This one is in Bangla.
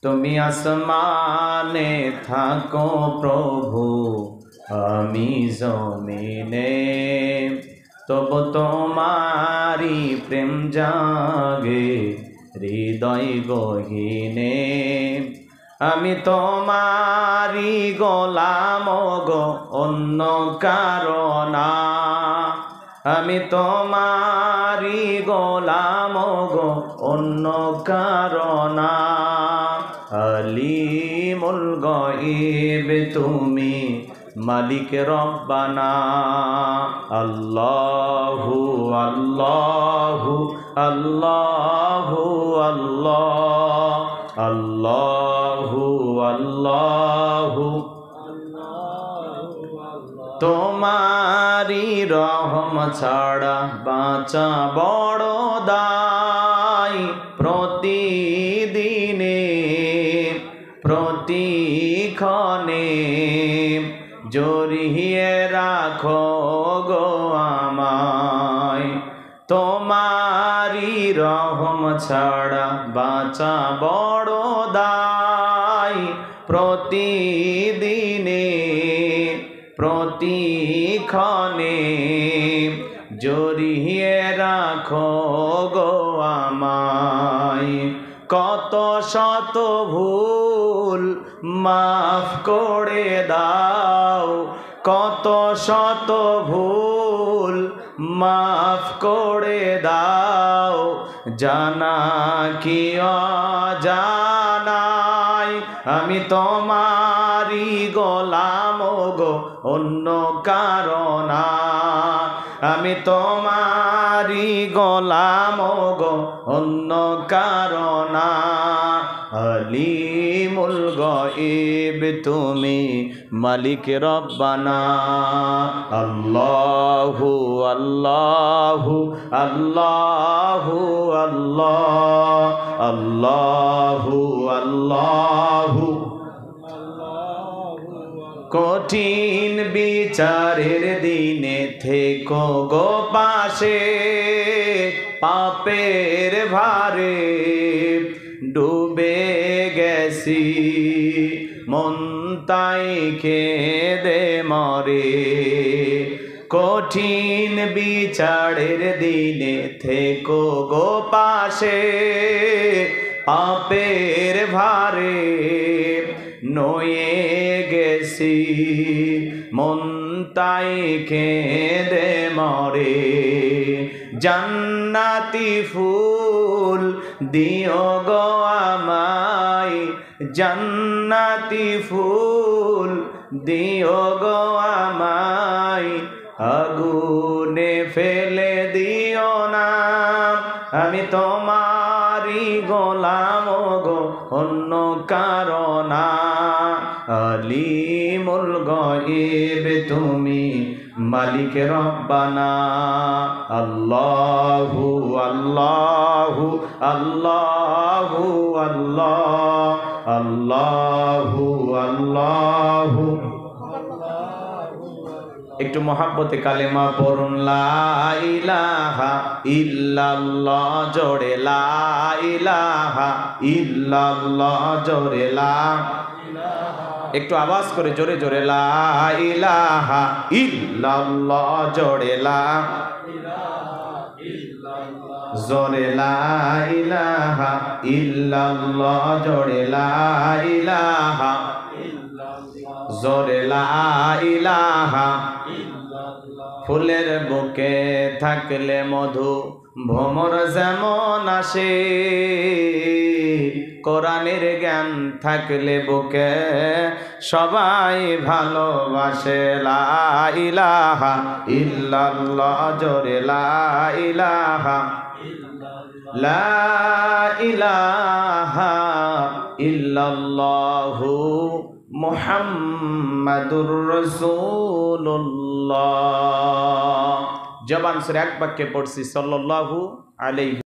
তুমি আসমানে থাকো প্রভু, আমি জমিনে, তবু তোমারি প্রেম জাগে হৃদয় গহীনে। আমি তোমারি গোলাম গো, অন্য কারো না। আমি তোমারি গোলাম গো, অন্য কারো না। আলিমুল গায়ব তুমি, মালিক রব্বানা। আল্লাহু আল্লাহু আল্লাহু আল্লাহ, আল্লাহু আল্লাহু। তোমারি রহম ছাড়া বাঁচা বড় দায়। প্রতিদিনে প্রতিক্ষণে জড়িয়ে রাখো গো আমায়। তোমারি রহম ছাড়া বাঁচা বড় দায়। প্রতিদিনে প্রতিক্ষণে জড়িয়ে রাখো গো আমায়। কত শত ভুল মাফ করে দাও, কত শত ভুল মাফ করে দাও। জানা কি অজানাই, আমি তোমারি গোলাম গো, অন্য কারো না। আমি তোমারি গোলাম গো, অন্য কারো না। আলিমুল গায়ব তুমি, মালিক রব্বানা। আল্লাহু আল্লাহু আল্লাহু আল্লাহ, আল্লাহু আল্লাহু। কঠিন বিচারের দিনে থেকো গো পাশে, পাপের ভারে ডুবে গেছি, মন তাই কেঁদে মরে। কঠিন বিচারের দিনে থেকো গো পাশে, পাপের ভারে নয়ে গেছি, মন তাই কেঁদে মরে। জান্নাতি ফুল দিও গো আমায়, জান্নাতি ফুল দিও গো আমায়। আগুনে ফেলে দিও না, আমি তোমারি গোলাম গো, অন্য কারো না। আলিমুল গায়ব তুমি, মালিক রব্বানা। আল্লাহু আল্লাহু আল্লাহু আল্লাহ, আল্লাহু আল্লাহু। একটু মহাব্বতে কালেমা পড়ুন। লা ইলাহা ইল্লাল্লাহ, জোরে লা ইলাহা ইল্লাল্লাহ, জোরে লা। একটু আওয়াজ করে জোরে জোরে লা ইলাহা ইল্লাল্লাহ, জোরে লা। জোরে লা ইলাহা ইল্লাল্লাহ, জোরে লা ইলাহা, জোরে লা ইলাহা। ফুলের বুকে থাকলে মধু, ভ্রমর যেমন আসে। কোরআনের জ্ঞান থাকলে বুকে সবাই ভালোবাসে। লা ইলাহা ইল্লাল্লাহ, জোরে লা ইলাহা, লা ইলাহা ইল্লাল্লাহু মুহাম্মাদুর রাসূলুল্লাহ। জবান সরে এক বাক্যে পড়ছি সাল্লাল্লাহু আলাইহি